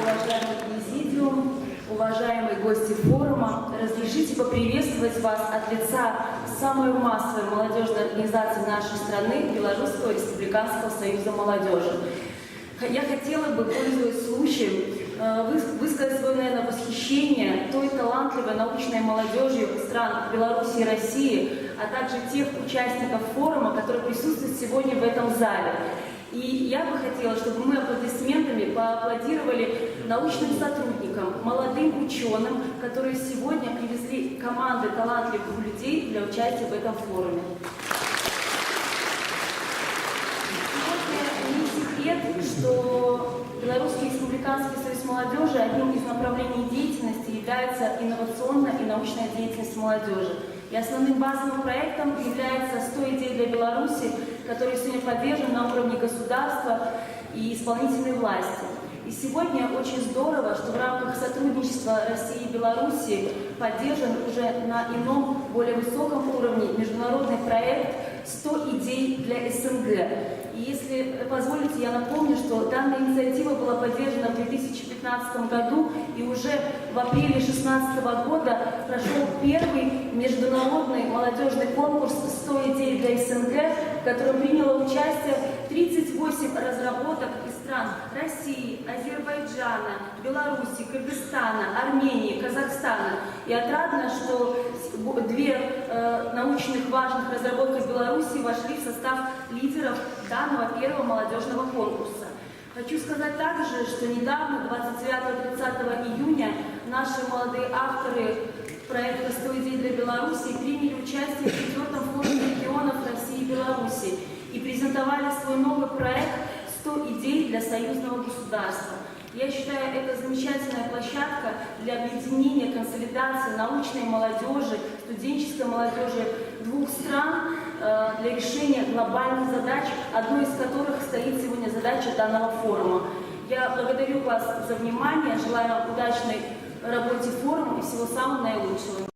уважаемый президиум, уважаемые гости форума, разрешите поприветствовать вас от лица самой массовой молодежной организации нашей страны Белорусского республиканского союза молодежи. Я хотела бы, пользуясь случаем, высказать свое, наверное, восхищение той талантливой научной молодежью стран Беларуси и России, а также тех участников форума, которые присутствуют сегодня в этом зале. И я бы хотела, чтобы мы аплодисментами поаплодировали научным сотрудникам, молодым ученым, которые сегодня привезли команды талантливых людей для участия в этом форуме. Сегодня не секрет, что Белорусский республиканский союз молодежи одним из направлений деятельности является инновационная и научная деятельность молодежи. И основным базовым проектом является 100 идей для Беларуси, который сегодня поддержан на уровне государства и исполнительной власти. И сегодня очень здорово, что в рамках сотрудничества России и Беларуси поддержан уже на ином, более высоком уровне международный проект «100 идей для СНГ». И если позволите, я напомню, что данная инициатива была поддержана в 2015 году, и уже в апреле 2016 года прошел первый международный молодежный конкурс «100 идей для СНГ», в котором приняло участие 38 разработок из стран России, Азербайджана, Беларуси, Кыргызстана, Армении, Казахстана. И отрадно, что две научных важных разработки Беларуси вошли в состав лидеров данного первого молодежного конкурса. Хочу сказать также, что недавно, 29-30 июня, наши молодые авторы проекта «100 идей для Беларуси» приняли участие в 4-м форуме регионов России и Беларуси и презентовали свой новый проект «100 идей для союзного государства». Я считаю, это замечательная площадка для объединения, консолидации научной молодежи, студенческой молодежи двух стран для решения глобальных задач, одной из которых стоит сегодня задача данного форума. Я благодарю вас за внимание, желаю вам удачной работе форума и всего самого наилучшего.